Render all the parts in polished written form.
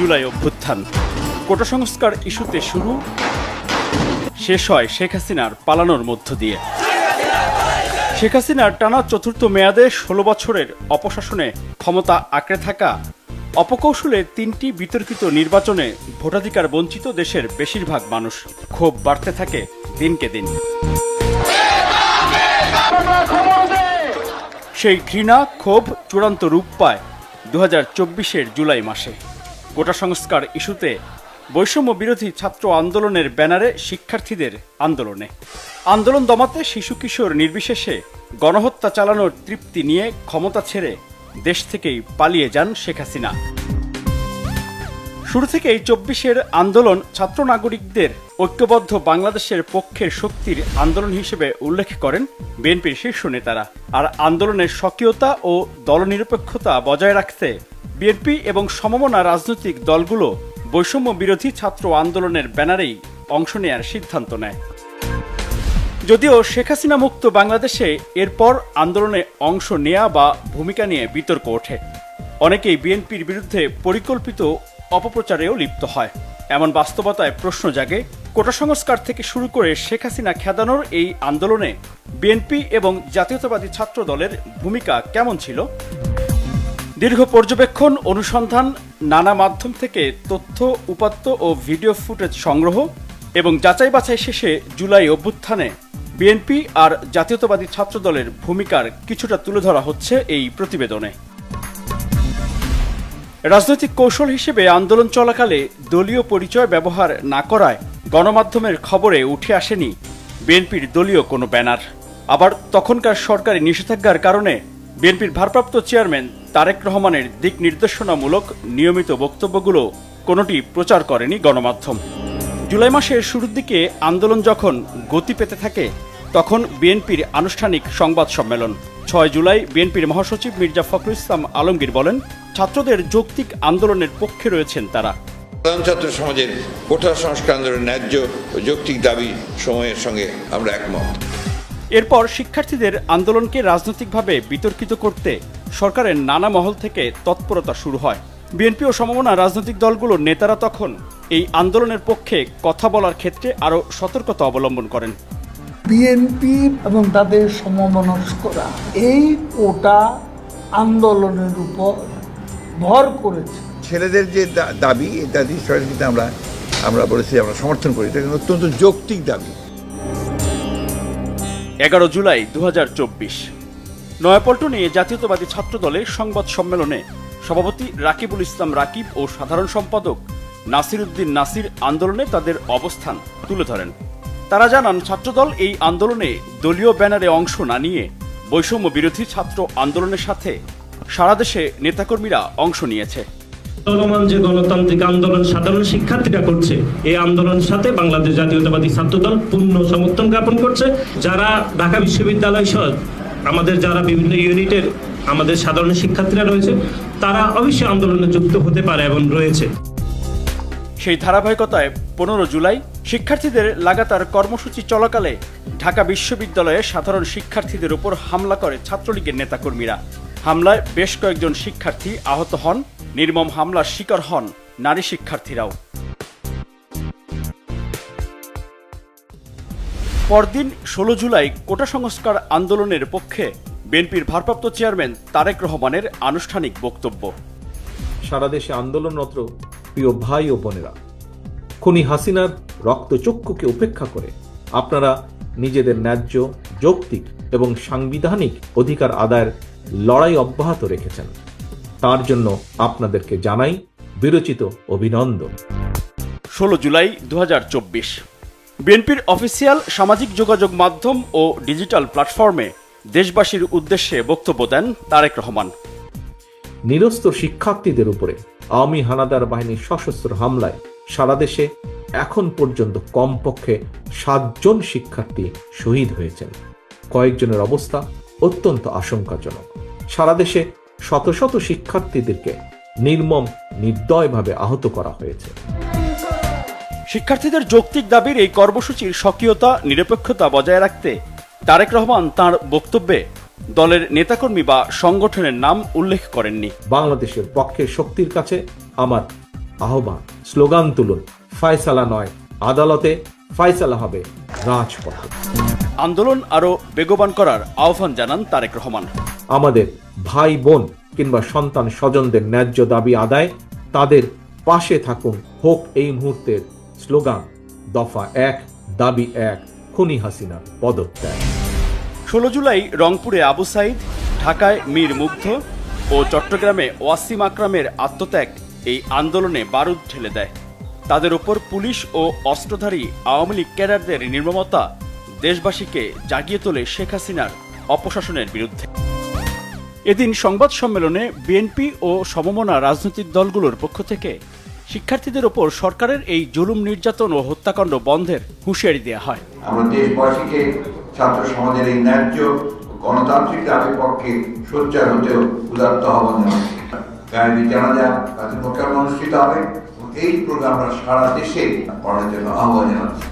জুলাই অভ্যুত্থান। কোটা সংস্কার ইস্যুতে শুরু, শেষ হয় শেখ হাসিনার পালানোর মধ্য দিয়ে। শেখ হাসিনার টানা চতুর্থ মেয়াদে ১৬ বছরের অপশাসনে ক্ষমতা আঁকড়ে থাকা অপকৌশলে ৩টি বিতর্কিত নির্বাচনে ভোটাধিকার বঞ্চিত দেশের বেশিরভাগ মানুষ। ক্ষোভ বাড়তে থাকে দিনকে দিন। সেই ঘৃণা ক্ষোভ চূড়ান্ত রূপ পায় ২০২৪-এর জুলাই মাসে। কোটা সংস্কার ইস্যুতে বৈষম্য বিরোধী ছাত্র আন্দোলনের ব্যানারে শিক্ষার্থীদের আন্দোলন দমাতে শিশু কিশোর নির্বিশেষে গণহত্যা চালানোর তৃপ্তি নিয়ে ক্ষমতা ছেড়ে দেশ থেকেই পালিয়ে যান শেখ হাসিনা। শুরু থেকেই ২৪-এর আন্দোলন ছাত্র নাগরিকদের ঐক্যবদ্ধ বাংলাদেশের পক্ষের শক্তির আন্দোলন হিসেবে উল্লেখ করেন বিএনপির শীর্ষ নেতারা। আর আন্দোলনের স্বকীয়তা ও দলনিরপেক্ষতা বজায় রাখতে বিএনপি এবং সমমনা রাজনৈতিক দলগুলো বৈষম্য বিরোধী ছাত্র আন্দোলনের ব্যানারেই অংশ নেয়ার সিদ্ধান্ত নেয়। যদিও শেখ হাসিনা মুক্ত বাংলাদেশে এরপর আন্দোলনে অংশ নেয়া বা ভূমিকা নিয়ে বিতর্ক ওঠে। অনেকেই বিএনপির বিরুদ্ধে পরিকল্পিত অপপ্রচারেও লিপ্ত হয়। এমন বাস্তবতায় প্রশ্ন জাগে, কোটা সংস্কার থেকে শুরু করে শেখ হাসিনা খেদানোর এই আন্দোলনে বিএনপি এবং জাতীয়তাবাদী ছাত্র দলের ভূমিকা কেমন ছিল? দীর্ঘ পর্যবেক্ষণ, অনুসন্ধান, নানা মাধ্যম থেকে তথ্য, উপাত্ত ও ভিডিও ফুটেজ সংগ্রহ এবং যাচাই বাছাই শেষে জুলাই অভ্যুত্থানে বিএনপি আর জাতীয়তাবাদী ছাত্র দলের ভূমিকার কিছুটা তুলে ধরা হচ্ছে এই প্রতিবেদনে। রাজনৈতিক কৌশল হিসেবে আন্দোলন চলাকালে দলীয় পরিচয় ব্যবহার না করায় গণমাধ্যমের খবরে উঠে আসেনি বিএনপির দলীয় কোনো ব্যানার। আবার তখনকার সরকারি নিষেধাজ্ঞার কারণে বিএনপির ভারপ্রাপ্ত চেয়ারম্যান তারেক রহমানের দিক নির্দেশনামূলক নিয়মিত বক্তব্যগুলো কোনোটি প্রচার করেনি গণমাধ্যম। জুলাই মাসের শুরুর দিকে আন্দোলন যখন গতি পেতে থাকে তখন বিএনপির আনুষ্ঠানিক সংবাদ সম্মেলন। ৬ জুলাই বিএনপির মহাসচিব মির্জা ফখরুল ইসলাম আলমগীর বলেন, ছাত্রদের যৌক্তিক আন্দোলনের পক্ষে রয়েছেন তারা। ছাত্র সমাজের কোটা সংস্কার আন্দোলনের ন্যায্য ও যৌক্তিক দাবি সময়ের সঙ্গে আমরা একমত। এরপর শিক্ষার্থীদের আন্দোলনকে রাজনৈতিকভাবে বিতর্কিত করতে সরকারের নানা মহল থেকে তৎপরতা শুরু হয়। বিএনপি ও সমমনা রাজনৈতিক দলগুলোর নেতারা তখন এই আন্দোলনের পক্ষে কথা বলার ক্ষেত্রে আরও সতর্কতা অবলম্বন করেন। বিএনপি এবং তাদের সমমনস্করা এই কোটা আন্দোলনের উপর ভর করেছে। ছেলেদের যে দাবি, এই দাবি কিন্তু আমরা বলেছি আমরা সমর্থন করি, এটা কিন্তু অত্যন্ত যৌক্তিক দাবি। ১১ জুলাই ২০২৪ নয়াপল্টনে জাতীয়তাবাদী ছাত্র দলের সংবাদ সম্মেলনে সভাপতি রাকিবুল ইসলাম রাকিব ও সাধারণ সম্পাদক নাসির উদ্দিন নাসির আন্দোলনে তাদের অবস্থান তুলে ধরেন। তারা জানান, ছাত্রদল এই আন্দোলনে দলীয় ব্যানারে অংশ না নিয়ে বৈষম্য বিরোধী ছাত্র আন্দোলনের সাথে সারা দেশে নেতাকর্মীরা অংশ নিয়েছে। চলমান যে গণতান্ত্রিক আন্দোলন সাধারণ শিক্ষার্থীরা করছে, এই আন্দোলনের সাথে বাংলাদেশ জাতীয়তাবাদী ছাত্রদল পূর্ণ সমর্থন জ্ঞাপন করছে। যারা ঢাকা বিশ্ববিদ্যালয় সহ আমাদের যারা বিভিন্ন ইউনিটের আমাদের সাধারণ শিক্ষার্থীরা রয়েছে, তারা অবশ্যই আন্দোলনে যুক্ত হতে পারে এবং রয়েছে। সেই ধারাবাহিকতায় ১৫ জুলাই শিক্ষার্থীদের লাগাতার কর্মসূচি চলাকালে ঢাকা বিশ্ববিদ্যালয়ে সাধারণ শিক্ষার্থীদের উপর হামলা করে ছাত্রলীগের নেতাকর্মীরা। হামলায় বেশ কয়েকজন শিক্ষার্থী আহত হন। নির্মম হামলার শিকার হন নারী শিক্ষার্থীরাও। পরদিন ১৬ জুলাই কোটা সংস্কার আন্দোলনের পক্ষে বিএনপির ভারপ্রাপ্ত চেয়ারম্যান তারেক রহমানের আনুষ্ঠানিক বক্তব্য। সারা দেশে আন্দোলনরত প্রিয় ভাই ও বোনেরা, খুনি হাসিনার রক্তচক্ষুকে উপেক্ষা করে আপনারা নিজেদের ন্যায্য, যৌক্তিক এবং সাংবিধানিক অধিকার আদায়ের লড়াই অব্যাহত রেখেছেন। তার জন্য আপনাদেরকে জানাই বিরচিত অভিনন্দন। ১৬ জুলাই ২০২৪ বিএনপির অফিসিয়াল সামাজিক যোগাযোগ মাধ্যম ও ডিজিটাল প্ল্যাটফর্মে দেশবাসীর উদ্দেশ্যে বক্তব্য দেন তারেক রহমান। নিরস্ত্র শিক্ষার্থীদের উপরে আওয়ামী হানাদার বাহিনীর সশস্ত্র হামলায় সারা দেশে এখন পর্যন্ত কমপক্ষে ৭ জন শিক্ষার্থী শহীদ হয়েছেন। কয়েকজনের অবস্থা অত্যন্ত আশঙ্কাজনক। সারা দেশে শত শত শিক্ষার্থীদেরকে নির্মম নির্দয়ভাবে আহত করা হয়েছে। শিক্ষার্থীদের যৌক্তিক দাবির এই কর্মসূচির স্বকীয়তা, নিরপেক্ষতা বজায় রাখতে তারেক রহমান তাঁর বক্তব্যে দলের নেতাকর্মী বা সংগঠনের নাম উল্লেখ করেননি। বাংলাদেশের পক্ষের শক্তির কাছে আমার আহ্বান, স্লোগান তুলুন, ফয়সালা নয় আদালতে, ফয়সালা হবে রাজপথে। আন্দোলন আরও বেগবান করার আহ্বান জানান তারেক রহমান। আমাদের ভাই বোন কিংবা সন্তান স্বজনদের ন্যায্য দাবি আদায়, তাদের পাশে থাকুন, হোক এই মুহূর্তের স্লোগান দফা ১, দাবি ১, খুনি হাসিনার পদত্যাগ। 16 জুলাই রংপুরে আবু সাইদ, ঢাকায় মীর মুগ্ধ ও চট্টগ্রামে ওয়াসিম আকরামের আত্মত্যাগ এই আন্দোলনে বারুদ ঢেলে দেয়। তাদের উপর পুলিশ ও অস্ত্রধারী আওয়ামী লীগ ক্যাডারদের নির্মমতা দেশবাসীকে জাগিয়ে তোলে শেখ হাসিনার অপশাসনের বিরুদ্ধে। এদিন সংবাদ সম্মেলনে বিএনপি ও সমমনা রাজনৈতিক দলগুলোর পক্ষ থেকে শিক্ষার্থীদের ওপর সরকারের এই জুলুম, নির্যাতন ও হত্যাকাণ্ড বন্ধের হুঁশিয়ারি দেওয়া হয়। আমরা দেশবাসীকে ছাত্র সমাজের এই ন্যায্য গণতান্ত্রিক দাবির পক্ষে সোচ্চার হতেও উদাত্ত আহ্বান জানাচ্ছি। গায়েবী জানাজা তাদের প্রোগ্রাম অনুষ্ঠিত হবে এবং এই প্রোগ্রামটা সারা দেশে করার জন্য আহ্বান জানাচ্ছি।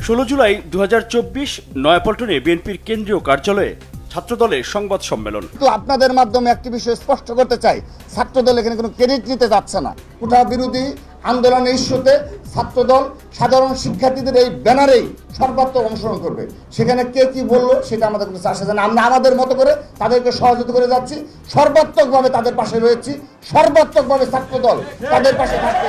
16 জুলাই 2024 নয়াপল্টনে বিএনপির কেন্দ্রীয় কার্যালয়ে ছাত্রদলের সংবাদ সম্মেলন। তো আপনাদের মাধ্যমে একটি বিষয় স্পষ্ট করতে চাই, ছাত্রদল এখানে কোনো ক্রেডিট নিতে যাচ্ছে না। কোটা বিরোধী আন্দোলনের ইস্যুতে ছাত্রদল সাধারণ শিক্ষার্থীদের এই ব্যানারেই সর্বাত্মক অংশগ্রহণ করবে। সেখানে কে কি বললো সেটা আমাদের কোনো আসে না। আমরা আমাদের মতো করে তাদেরকে সহযোগিতা করে যাচ্ছি, সর্বাত্মকভাবে তাদের পাশে রয়েছি, সর্বাত্মকভাবে ছাত্রদল তাদের পাশে থাকবে।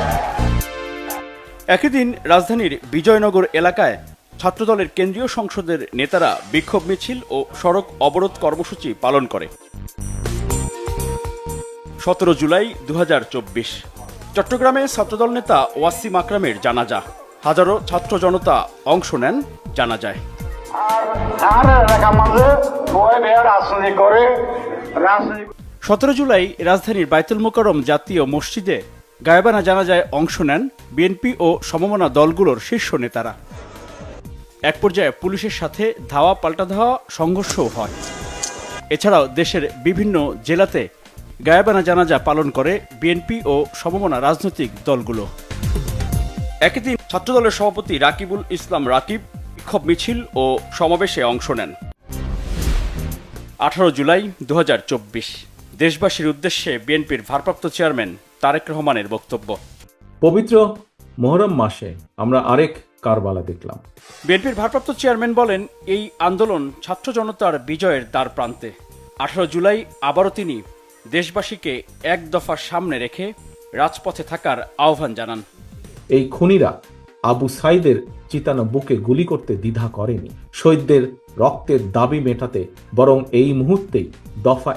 একই দিন রাজধানীর বিজয়নগর এলাকায় ছাত্রদলের কেন্দ্রীয় সংসদের নেতারা বিক্ষোভ মিছিল ও সড়ক অবরোধ কর্মসূচি পালন করে। 17 জুলাই 2024 চট্টগ্রামে ছাত্রদল নেতা ওয়াসিম আকরামের জানাজা। হাজারো ছাত্র জনতা অংশ নেন জানাজায়। 17 জুলাই রাজধানীর বায়তুল মোকাররম জাতীয় মসজিদে গায়েবানা জানাজায় অংশ নেন বিএনপি ও সমমনা দলগুলোর শীর্ষ নেতারা। এক পর্যায়ে পুলিশের সাথে ধাওয়া পাল্টা ধাওয়া সংঘর্ষও হয়। এছাড়াও দেশের বিভিন্ন জেলাতে গায়েবানা জানাজা পালন করে বিএনপি ও সমমনা রাজনৈতিক দলগুলো। একই দিন ছাত্রদলের সভাপতি রাকিবুল ইসলাম রাকিব বিক্ষোভ মিছিল ও সমাবেশে অংশ নেন। 18 জুলাই 2024 দেশবাসীর উদ্দেশ্যে বিএনপির ভারপ্রাপ্ত চেয়ারম্যান তারেক রহমানের বক্তব্য। পবিত্র মুহররম মাসে আমরা আরেক কারবালা দেখলাম। বিএনপির ভারপ্রাপ্ত চেয়ারম্যান বলেন, এই আন্দোলন ছাত্র জনতার বিজয়ের দ্বার প্রান্তে। 18 জুলাই আবারও তিনি দেশবাসীকে এক দফার সামনে রেখে রাজপথে থাকার আহ্বান জানান। এই খুনিরা আবু সাইদের চিতানো বুকে গুলি করতে দ্বিধা করেনি। শহীদদের রক্তের দাবি মেটাতে বরং এই মুহূর্তেই দফা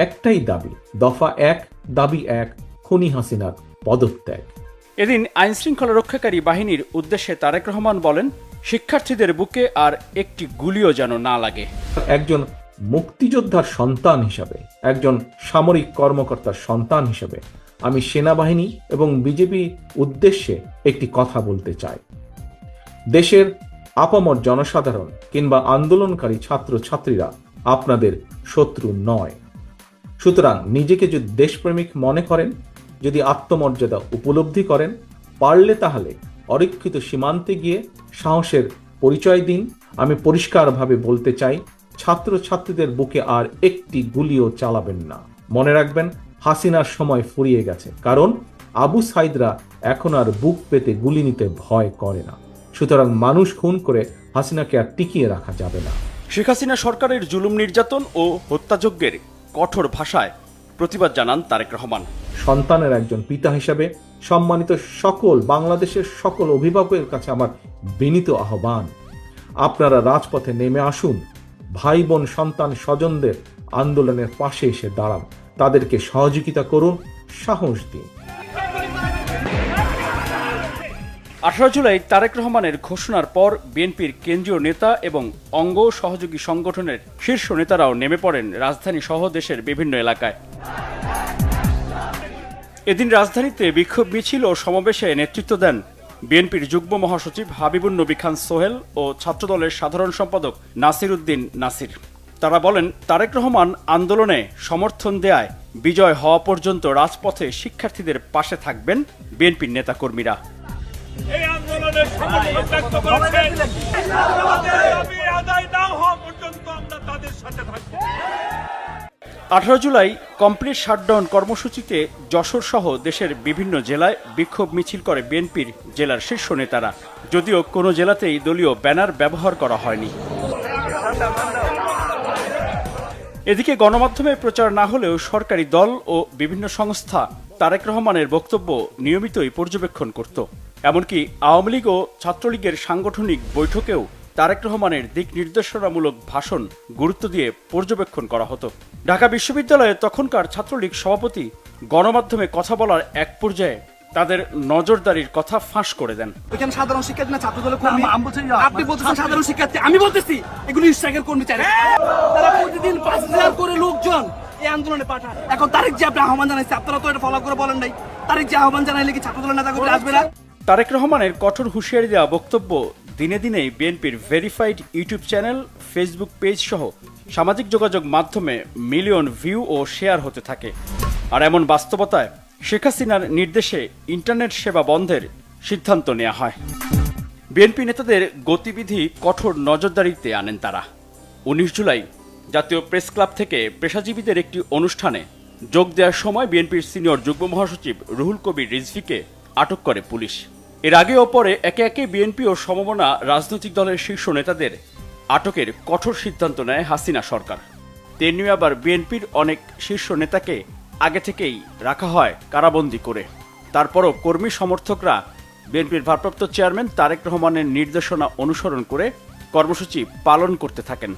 একটাই দাবি, দফা 1, দাবি 1, খুনি হাসিনার পদত্যাগ। এদিন আইন শৃঙ্খলা রক্ষাকারী বাহিনীর উদ্দেশ্যে তারেক রহমান বলেন, শিক্ষার্থীদের বুকে আর একটি গুলিও যেন না লাগে। একজন মুক্তিযোদ্ধার সন্তান হিসাবে, একজন সামরিক কর্মকর্তার সন্তান হিসাবে আমি সেনাবাহিনী এবং বিজেপি উদ্দেশ্যে একটি কথা বলতে চাই। দেশের আপামর জনসাধারণ কিংবা আন্দোলনকারী ছাত্রছাত্রীরা আপনাদের শত্রু নয়। সুতরাং নিজেকে যদি দেশপ্রেমিক মনে করেন, যদি আত্মমর্যাদা উপলব্ধি করেন, পারলে তাহলে অরক্ষিত সীমান্তে গিয়ে সাহসের পরিচয় দিন। আমি পরিষ্কারভাবে বলতে চাই, ছাত্রছাত্রীদের বুকে আর একটি গুলিও চালাবেন না। মনে রাখবেন, হাসিনার সময় ফুরিয়ে গেছে, কারণ আবু সাইদরা এখন আর বুক পেতে গুলি নিতে ভয় করে না। সুতরাং মানুষ খুন করে হাসিনাকে আর টিকিয়ে রাখা যাবে না। শেখ হাসিনা সরকারের জুলুম, নির্যাতন ও হত্যাযজ্ঞের কঠোর ভাষায় প্রতিবাদ জানান তারেক রহমান। সন্তানের একজন পিতা হিসাবে সম্মানিত সকল বাংলাদেশের সকল অভিভাবকের কাছে আমার বিনীত আহ্বান, আপনারা রাজপথে নেমে আসুন। ভাই বোন সন্তান স্বজনদের আন্দোলনের পাশে এসে দাঁড়ান, তাদেরকে সহযোগিতা করুন, সাহস দিন। 18 জুলাই তারেক রহমানের ঘোষণার পর বিএনপির কেন্দ্রীয় নেতা এবং অঙ্গ সহযোগী সংগঠনের শীর্ষ নেতারাও নেমে পড়েন রাজধানী সহ দেশের বিভিন্ন এলাকায়। এদিন রাজধানীতে বিক্ষোভ মিছিল ও সমাবেশে নেতৃত্ব দেন বিএনপির যুগ্ম মহাসচিব হাবিবুন নবী খান সোহেল ও ছাত্রদলের সাধারণ সম্পাদক নাসির উদ্দিন নাসির। তারা বলেন, তারেক রহমান আন্দোলনে সমর্থন দেয়ায় বিজয় হওয়া পর্যন্ত রাজপথে শিক্ষার্থীদের পাশে থাকবেন বিএনপির নেতাকর্মীরা। এই আন্দোলনের সমর্থন ব্যক্ত করেছেন, আমাদের দাবি আদায় না হওয়া পর্যন্ত আমরা তাদের সাথে থাকব। 18 জুলাই কমপ্লিট শাটডাউন কর্মসূচিতে যশোর সহ দেশের বিভিন্ন জেলায় বিক্ষোভ মিছিল করে বিএনপির জেলার শীর্ষ নেতারা, যদিও কোনো জেলাতেই দলীয় ব্যানার ব্যবহার করা হয়নি। এদিকে গণমাধ্যমে প্রচার না হলেও সরকারি দল ও বিভিন্ন সংস্থা তারেক রহমানের বক্তব্য নিয়মিতই পর্যবেক্ষণ করত। এমনকি আওয়ামী লীগ ও ছাত্রলীগের সাংগঠনিক বৈঠকেও তারেক রহমানের দিক নির্দেশনামূলক ভাষণ গুরুত্ব দিয়ে পর্যবেক্ষণ করা হতো। ঢাকা বিশ্ববিদ্যালয়ে তখনকার ছাত্রলীগ সভাপতি গণমাধ্যমে কথা বলার এক পর্যায়ে তাদের নজরদারির কথা ফাঁস করে দেন। এখানে সাধারণ শিক্ষার্থী না ছাত্রদলের কর্মী। আপনি বলতেছেন সাধারণ শিক্ষার্থী, আমি বলতেছি এগুলো স্ট্রাইকের কর্মী। তারা প্রতিদিন 5,000 করে লোকজন এই আন্দোলনে পাঠায়। এখন তারিখ যে আপনি আহ্বান জানাইছে, আপনারা তো এটা ফলো করে বলেন নাই। তারিখ যে আহ্বান জানাইলে কি ছাত্রদলের নেতাকর্মী আসবে না? তারেক রহমানের কঠোর হুঁশিয়ারি দেওয়া বক্তব্য দিনে দিনেই বিএনপির verified YouTube channel, Facebook page সহ সামাজিক যোগাযোগ মাধ্যমে মিলিয়ন ভিউ ও শেয়ার হতে থাকে। আর এমন বাস্তবতায় শেখ হাসিনার নির্দেশে ইন্টারনেট সেবা বন্ধের সিদ্ধান্ত নেওয়া হয়। বিএনপি নেতাদের গতিবিধি কঠোর নজরদারিতে আনেন তারা। 19 জুলাই জাতীয় প্রেস ক্লাব থেকে পেশাজীবীদের একটি অনুষ্ঠানে যোগ দেওয়ার সময় বিএনপির সিনিয়র যুগ্ম মহাসচিব রুহুল কবির রিজভীকে আটক করে পুলিশ। এর আগে ও পরে একে একে বিএনপি ও সমমনা রাজনৈতিক দলের শীর্ষ নেতাদের আটকের কঠোর সিদ্ধান্ত নেয় হাসিনা সরকার। তেমনি আবার বিএনপির অনেক শীর্ষ নেতাকে আগে থেকেই রাখা হয় কারাবন্দী করে। তারপরও কর্মী সমর্থকরা বিএনপির ভারপ্রাপ্ত চেয়ারম্যান তারেক রহমানের নির্দেশনা অনুসরণ করে কর্মসূচি পালন করতে থাকেন।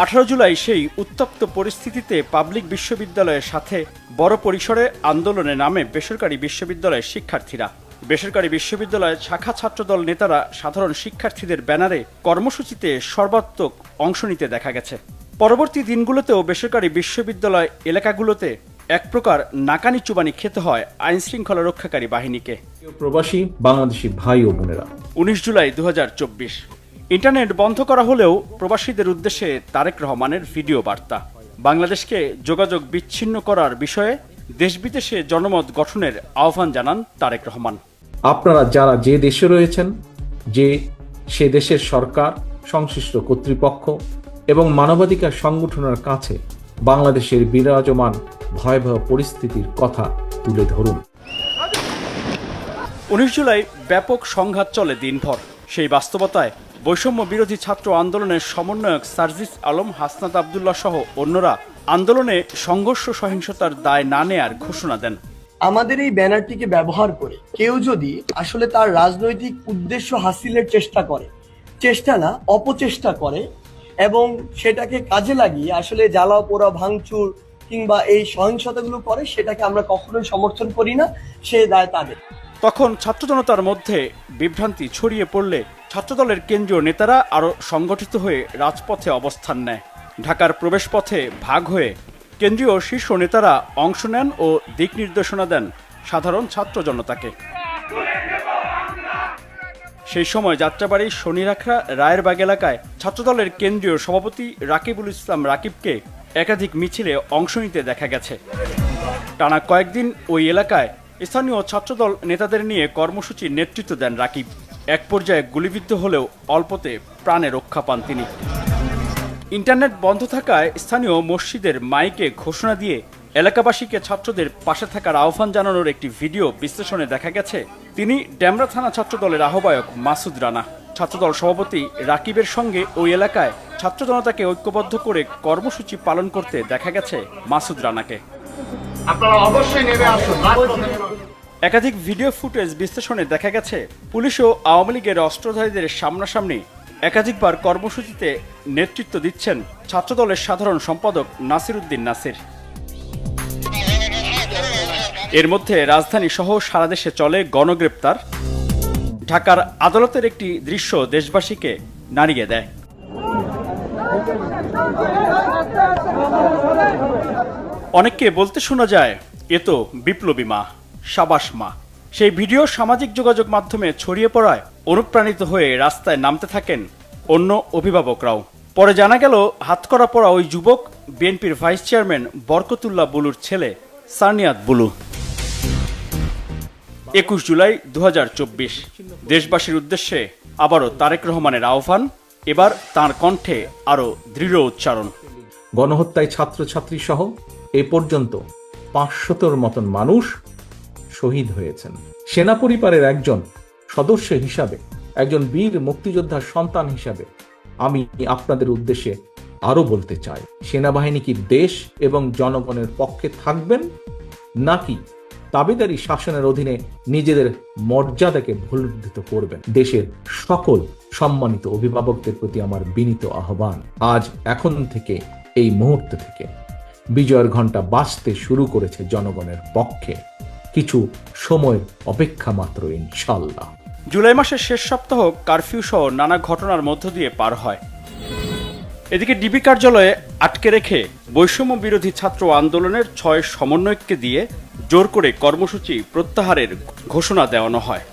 18 জুলাই সেই উত্তপ্ত পরিস্থিতিতে পাবলিক বিশ্ববিদ্যালয়ের সাথে বড় পরিসরে আন্দোলনে নামে বেসরকারি বিশ্ববিদ্যালয়ের শিক্ষার্থীরা। বেসরকারি বিশ্ববিদ্যালয়ের শাখা ছাত্রদল নেতারা সাধারণ শিক্ষার্থীদের ব্যানারে কর্মসূচিতে সর্বাত্মক অংশ নিতে দেখা গেছে। পরবর্তী দিনগুলোতেও বেসরকারি বিশ্ববিদ্যালয় এলাকাগুলোতে এক প্রকার নাকানি চুবানি খেতে হয় আইন শৃঙ্খলা রক্ষাকারী বাহিনীকে। প্রবাসী বাংলাদেশি ভাই ও বোনেরা, 19 জুলাই 2024 ইন্টারনেট বন্ধ করা হলেও প্রবাসীদের উদ্দেশ্যে তারেক রহমানের ভিডিও বার্তা। বাংলাদেশকে যোগাযোগ বিচ্ছিন্ন করার বিষয়ে দেশ বিদেশে জনমত গঠনের আহ্বান জানান তারেক রহমান। আপনারা যারা যে দেশে রয়েছেন, সে দেশের সরকার, সংশ্লিষ্ট কর্তৃপক্ষ এবং মানবাধিকার সংগঠনের কাছে বাংলাদেশের বিরাজমান ভয়াবহ পরিস্থিতির কথা তুলে ধরুন। 19 জুলাই ব্যাপক সংঘাত চলে দিনভর। সেই বাস্তবতায় বৈষম্য বিরোধী ছাত্র আন্দোলনের সমন্বয়ক সার্জিস আলম, হাসনাত আবদুল্লাহ সহ অন্যরা আন্দোলনে সংঘর্ষ সহিংসতার দায় না নেয়ার ঘোষণা দেন। আমাদের এই ব্যানারটিকে ব্যবহার করে কেউ যদি আসলে তার রাজনৈতিক উদ্দেশ্য হাসিলের চেষ্টা করে, চেষ্টা না অপচেষ্টা করে, এবং সেটাকে কাজে লাগিয়ে আসলে জ্বালা পোড়া ভাঙচুর কিংবা এই সহিংসতাগুলো করে, সেটাকে আমরা কখনোই সমর্থন করি না। সে দায় তাদের। তখন ছাত্র জনতার মধ্যে বিভ্রান্তি ছড়িয়ে পড়লে ছাত্রদলের কেন্দ্রীয় নেতারা আরও সংগঠিত হয়ে রাজপথে অবস্থান নেয়। ঢাকার প্রবেশপথে ভাগ হয়ে কেন্দ্রীয় শীর্ষ নেতারা অংশ নেন ও দিক নির্দেশনা দেন সাধারণ ছাত্র জনতাকে। সেই সময় যাত্রাবাড়ি শনিরাখড়া রায়েরবাগ এলাকায় ছাত্রদলের কেন্দ্রীয় সভাপতি রাকিবুল ইসলাম রাকিবকে একাধিক মিছিলে অংশ নিতে দেখা গেছে। টানা কয়েকদিন ওই এলাকায় স্থানীয় ছাত্রদল নেতাদের নিয়ে কর্মসূচির নেতৃত্ব দেন রাকিব। এক পর্যায়ে গুলিবিদ্ধ হলেও অল্পতে প্রাণে রক্ষা পান তিনি। ইন্টারনেট বন্ধ থাকায় স্থানীয় মসজিদের মাইকে ঘোষণা দিয়ে এলাকাবাসীকে ছাত্রদের পাশে থাকার আহ্বান জানানোর একটি ভিডিও বিশ্লেষণে দেখা গেছে তিনি ডেমরা থানা ছাত্রদলের আহ্বায়ক মাসুদ রানা। ছাত্রদল সভাপতি রাকিবের সঙ্গে ওই এলাকায় ছাত্র জনতাকে ঐক্যবদ্ধ করে কর্মসূচি পালন করতে দেখা গেছে মাসুদ রানাকে। একাধিক ভিডিও ফুটেজ বিশ্লেষণে দেখা গেছে পুলিশ ও আওয়ামী লীগের অস্ত্রধারীদের সামনাসামনি একাধিকবার কর্মসূচিতে নেতৃত্ব দিচ্ছেন ছাত্রদলের সাধারণ সম্পাদক নাসির উদ্দিন নাসির। এর মধ্যে রাজধানী সহ সারা দেশে চলে গণগ্রেপ্তার। ঢাকার আদালতের একটি দৃশ্য দেশবাসীকে নাড়িয়ে দেয়। অনেককে বলতে শোনা যায়, এ তো বিপ্লবী মা, সাবাস মা। সেই ভিডিও সামাজিক যোগাযোগ মাধ্যমে ছড়িয়ে পড়ায় অনুপ্রাণিত হয়ে রাস্তায় নামতে থাকেন অন্য অভিভাবকরাও। পরে জানা গেল হাতকড়া পরা ওই যুবক বিএনপির ভাইস চেয়ারম্যান বরকতুল্লাহ বুলুর ছেলে সানিয়াত বুলু। 21 জুলাই 2024 দেশবাসীর উদ্দেশ্যে আবারও তারেক রহমানের আহ্বান, এবার তাঁর কণ্ঠে আরও দৃঢ় উচ্চারণ। গণহত্যায় ছাত্রছাত্রী সহ এ পর্যন্ত 500-র মতন মানুষ শহীদ হয়েছেন। সেনা পরিবারের একজন সদস্য হিসাবে, একজন বীর মুক্তিযোদ্ধার সন্তান হিসাবে আমি আপনাদের উদ্দেশ্যে আরো বলতে চাই, সেনাবাহিনী কি দেশ এবং জনগণের পক্ষে থাকবেন, নাকি দাবিদারি শাসনের অধীনে নিজেদের মর্যাদাকে ভুলুণ্ঠিত করবেন? দেশের সকল সম্মানিত অভিভাবকদের প্রতি আমার বিনীত আহ্বান, আজ এখন থেকে, এই মুহূর্ত থেকে বিজয়ের ঘণ্টা বাজতে শুরু করেছে জনগণের পক্ষে। কিছু সময়ের অপেক্ষা মাত্র, ইনশাল্লাহ। জুলাই মাসের শেষ সপ্তাহ কারফিউ সহ নানা ঘটনার মধ্য দিয়ে পার হয়। এদিকে ডিবি কার্যালয়ে আটকে রেখে বৈষম্য বিরোধী ছাত্র আন্দোলনের 6 সমন্বয়ককে দিয়ে জোর করে কর্মসূচি প্রত্যাহারের ঘোষণা দেওয়ানো হয়।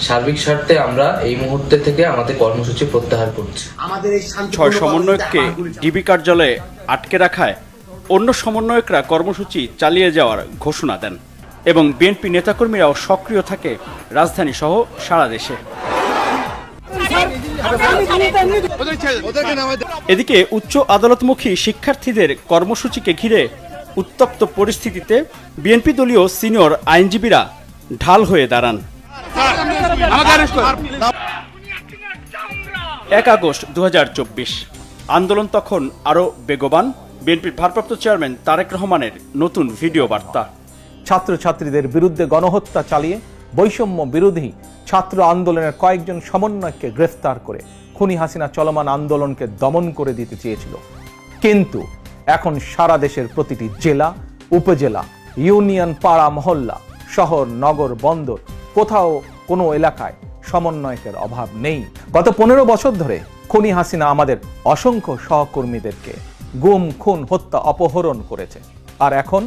সার্বিক স্বার্থে আমরা এই মুহূর্তে থেকে আমাদের কর্মসূচি প্রত্যাহার করছি। 6 সমন্বয়ককে ডিবি কার্যালয়ে আটকে রাখায় অন্য সমন্বয়করা কর্মসূচি চালিয়ে যাওয়ার ঘোষণা দেন এবং বিএনপি নেতাকর্মীরাও সক্রিয় থাকে রাজধানী সহ সারা দেশে। এদিকে উচ্চ আদালতমুখী শিক্ষার্থীদের কর্মসূচিকে ঘিরে উত্তপ্ত পরিস্থিতিতে বিএনপি দলীয় সিনিয়র আইনজীবীরা ঢাল হয়ে দাঁড়ান। 1 আগস্ট 2024 আন্দোলন তখন আরো বেগবান। বিএনপির ভারপ্রাপ্ত চেয়ারম্যান তারেক রহমানের নতুন ভিডিও বার্তা। ছাত্রছাত্রীদের বিরুদ্ধে গণহত্যা চালিয়ে বৈষম্য বিরোধী ছাত্র আন্দোলনের কয়েকজন সমন্বয়ককে গ্রেফতার করে খুনি হাসিনা চলমান আন্দোলনকে দমন করে দিতে চেয়েছিল। কিন্তু এখন সারা দেশের প্রতিটি জেলা, উপজেলা, ইউনিয়ন, পাড়া, মহল্লা, শহর, নগর, বন্দর, কোথাও কোনো এলাকায় সমন্বয়কের অভাব নেই। গত 15 বছর ধরে খুনি হাসিনা আমাদের অসংখ্য সহকর্মীদেরকে গুম, খুন, হত্যা, অপহরণ করেছে। আর এখন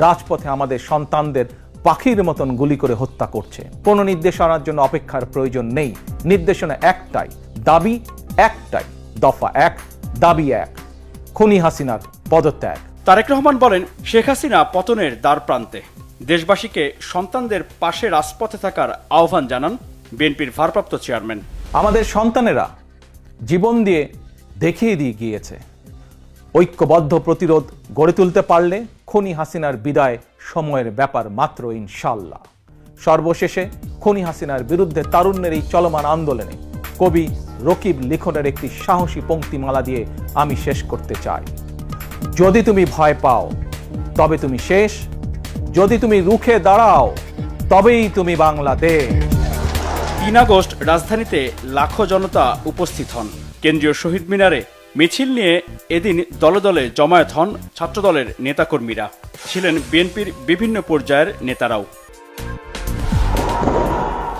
রাজপথে আমাদের সন্তানদের পাখির মতন গুলি করে হত্যা করছে। কোনো নির্দেশনার জন্য অপেক্ষার প্রয়োজন নেই। নির্দেশনা একটাই, দাবি একটাই, দফা 1, দাবি 1, খুনি হাসিনার পদত্যাগ। তারেক রহমান বলেন, শেখ হাসিনা পতনের দ্বার প্রান্তে, দেশবাসীকে সন্তানদের পাশে রাজপথে থাকার আহ্বান জানান বিএনপির ভারপ্রাপ্ত চেয়ারম্যান। আমাদের সন্তানেরা জীবন দিয়ে দেখিয়ে দিয়ে গিয়েছে, ঐক্যবদ্ধ প্রতিরোধ গড়ে তুলতে পারলে খুনি হাসিনার বিদায় সময়ের ব্যাপার মাত্র, ইনশাল্লাহ। সর্বশেষে খুনি হাসিনার বিরুদ্ধে তারুণ্যের এই চলমান আন্দোলনে কবি রকিব লিখনের একটি সাহসী পংক্তিমালা দিয়ে আমি শেষ করতে চাই। যদি তুমি ভয় পাও তবে তুমি শেষ, যদি তুমি রুখে দাঁড়াও তবেই তুমি বাংলাদেশ। 3 আগস্ট রাজধানীতে লাখো জনতা উপস্থিত হন। কেন্দ্রীয় শহীদ মিনারে মিছিল নিয়ে এদিন দলে দলে জমায়েত হন ছাত্রদলের নেতাকর্মীরা, ছিলেন বিএনপির বিভিন্ন পর্যায়ের নেতারাও।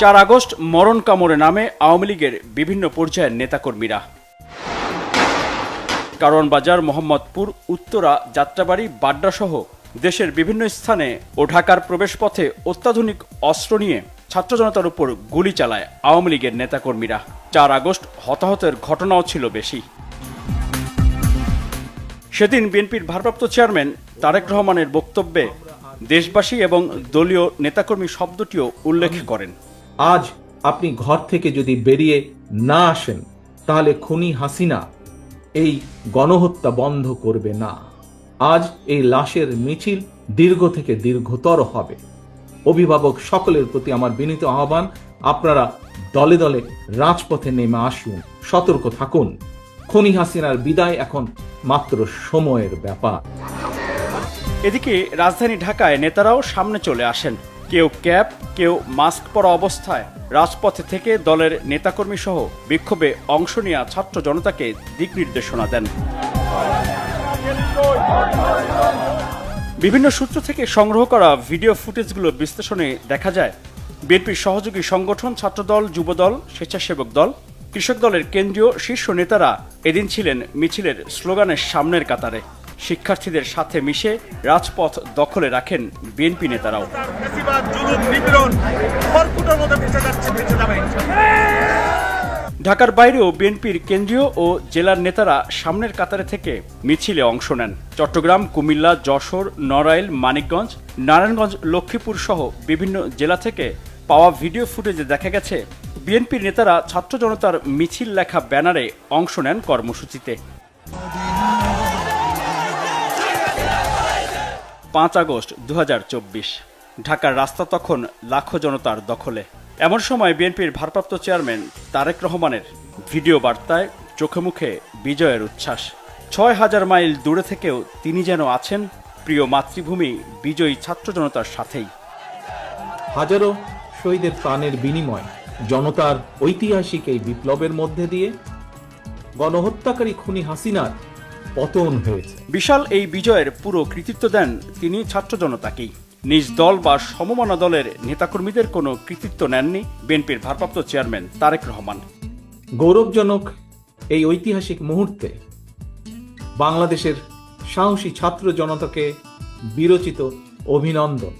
4 আগস্ট মরণ কামড়ে নামে আওয়ামী লীগের বিভিন্ন পর্যায়ের নেতাকর্মীরা। কারওয়ান বাজার, মোহাম্মদপুর, উত্তরা, যাত্রাবাড়ি, বাড্ডা সহ দেশের বিভিন্ন স্থানে ও ঢাকার প্রবেশপথে অত্যাধুনিক অস্ত্র নিয়ে ছাত্র জনতার উপর গুলি চালায় আওয়ামী লীগের নেতাকর্মীরা। 4 আগস্ট হতাহতের ঘটনাও ছিল বেশি। সেদিন বিএনপির ভারপ্রাপ্ত চেয়ারম্যান তারেক রহমানের বক্তব্যে দেশবাসী এবং দলীয় নেতাকর্মী শব্দটিও উল্লেখ করেন। আজ আপনি ঘর থেকে যদি বেরিয়ে না আসেন তাহলে খুনি হাসিনা এই গণহত্যা বন্ধ করবে না। আজ এই লাশের মিছিল দীর্ঘ থেকে দীর্ঘতর হবে। অভিভাবক সকলের প্রতি আমার বিনীত আহ্বান, আপনারা দলে দলে রাজপথে নেমে আসুন, সতর্ক থাকুন। খুনি হাসিনার বিদায় এখন মাত্র সময়ের ব্যাপার। এদিকে রাজধানী ঢাকায় নেতারাও সামনে চলে আসেন। কেউ ক্যাপ, কেউ মাস্ক পরা অবস্থায় রাজপথে থেকে দলের নেতাকর্মী সহ বিক্ষোভে অংশ নেওয়া ছাত্র জনতাকে দিক নির্দেশনা দেন। বিভিন্ন সূত্র থেকে সংগ্রহ করা ভিডিও ফুটেজগুলো বিশ্লেষণে দেখা যায়, বিএনপির সহযোগী সংগঠন ছাত্রদল, যুবদল, স্বেচ্ছাসেবক দল, কৃষক দলের কেন্দ্রীয় শীর্ষ নেতারা এদিন ছিলেন মিছিলের স্লোগানের সামনের কাতারে। শিক্ষার্থীদের সাথে মিশে রাজপথ দখলে রাখেন বিএনপি নেতারাও। ঢাকার বাইরেও বিএনপির কেন্দ্রীয় ও জেলার নেতারা সামনের কাতারে থেকে মিছিলে অংশ নেন। চট্টগ্রাম, কুমিল্লা, যশোর, নড়াইল, মানিকগঞ্জ, নারায়ণগঞ্জ, লক্ষ্মীপুর সহ বিভিন্ন জেলা থেকে পাওয়া ভিডিও ফুটেজে দেখা গেছে বিএনপির নেতারা ছাত্র জনতার মিছিল লেখা ব্যানারে অংশ নেন কর্মসূচিতে। 5 আগস্ট 2024। ঢাকার রাস্তা তখন লাখো জনতার দখলে। এমন সময় বিএনপির ভারপ্রাপ্ত চেয়ারম্যান তারেক রহমানের ভিডিও বার্তায় চোখে মুখে বিজয়ের উচ্ছ্বাস। 6000 মাইল দূরে থেকেও তিনি যেন আছেন প্রিয় মাতৃভূমি বিজয়ী ছাত্র জনতার সাথেই। হাজারো শহীদের প্রাণের বিনিময় জনতার ঐতিহাসিক এই বিপ্লবের মধ্যে দিয়ে গণহত্যাকারী খুনি হাসিনার পতন হয়েছে। বিশাল এই বিজয়ের পুরো কৃতিত্ব দেন তিনি ছাত্র জনতাকেই। নিজ দল বা সমমনা দলের নেতাকর্মীদের কোনো কৃতিত্ব নেননি বিএনপির ভারপ্রাপ্ত চেয়ারম্যান তারেক রহমান। গৌরবজনক এই ঐতিহাসিক মুহূর্তে বাংলাদেশের সাহসী ছাত্র জনতাকে বিরচিত অভিনন্দন।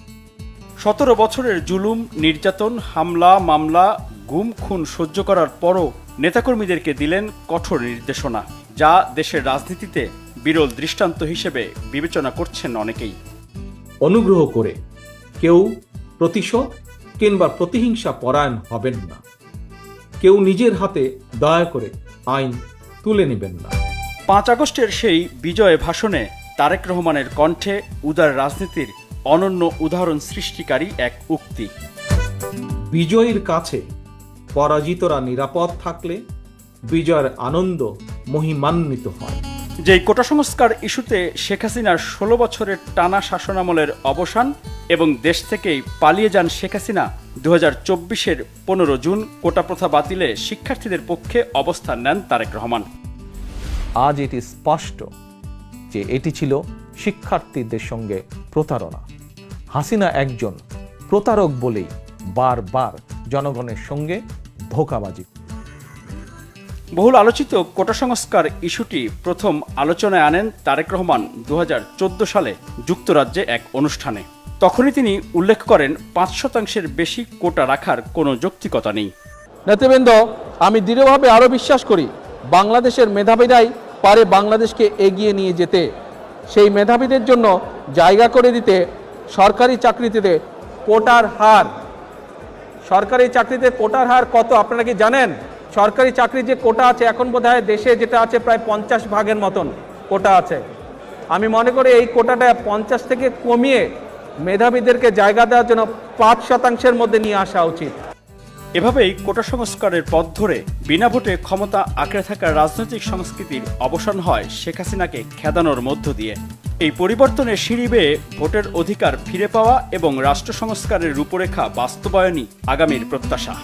17 বছরের জুলুম, নির্যাতন, হামলা, মামলা, গুম খুন সহ্য করার পরও নেতাকর্মীদেরকে দিলেন কঠোর নির্দেশনা, যা দেশের রাজনীতিতে বিরল দৃষ্টান্ত হিসেবে বিবেচনা করছেন অনেকেই। অনুগ্রহ করে কেউ প্রতিশোধ কিংবা প্রতিহিংসা পরায়ণ হবেন না। কেউ নিজের হাতে দয়া করে আইন তুলে নেবেন না। 5 আগস্টের সেই বিজয় ভাষণে তারেক রহমানের কণ্ঠে উদার রাজনীতির অনন্য উদাহরণ সৃষ্টিকারী এক উক্তি। বিজয়ীর কাছে পরাজিতরা নিরাপদ থাকলে বিজয়ের আনন্দ মহিমান্বিত হয়। যেই কোটা সংস্কার ইস্যুতে শেখ হাসিনার 16 বছরের টানা শাসনামলের অবসান এবং দেশ থেকেই পালিয়ে যান শেখ হাসিনা, 2024-এর 15 জুন কোটা প্রথা বাতিলে শিক্ষার্থীদের পক্ষে অবস্থান নেন তারেক রহমান। আজ এটি স্পষ্ট যে এটি ছিল শিক্ষার্থীদের সঙ্গে প্রতারণা। হাসিনা একজন প্রতারক বলেই বারবার জনগণের সঙ্গে ধোঁকাবাজি। বহুল আলোচিত কোটা সংস্কার ইস্যুটি প্রথম আলোচনায় আনেন তারেক রহমান 2014 সালে যুক্তরাজ্যে এক অনুষ্ঠানে। তখনই তিনি উল্লেখ করেন 5% বেশি কোটা রাখার কোনো যৌক্তিকতা নেই। নেতৃবৃন্দ, আমি দৃঢ়ভাবে আরও বিশ্বাস করি বাংলাদেশের মেধাবীরাই পারে বাংলাদেশকে এগিয়ে নিয়ে যেতে। সেই মেধাবীদের জন্য জায়গা করে দিতে সরকারি চাকরিতে কোটার হার কত আপনারা কি জানেন? সরকারি চাকরি যে কোটা আছে এখন বোধহয় দেশে যেটা আছে প্রায় 50 ভাগের মতন কোটা আছে। আমি মনে করি এই কোটাটা 50 থেকে কমিয়ে মেধাবীদেরকে জায়গা দেওয়ার জন্য 5% মধ্যে নিয়ে আসা উচিত। এভাবেই কোটা সংস্কারের পথ ধরে বিনা ভোটে ক্ষমতা আঁকড়ে থাকা রাজনৈতিক সংস্কৃতির অবসান হয় শেখ হাসিনাকে খেদানোর মধ্য দিয়ে। এই পরিবর্তনের সিঁড়ি বেয়ে ভোটের অধিকার ফিরে পাওয়া এবং রাষ্ট্র সংস্কারের রূপরেখা বাস্তবায়নই আগামীর প্রত্যাশা।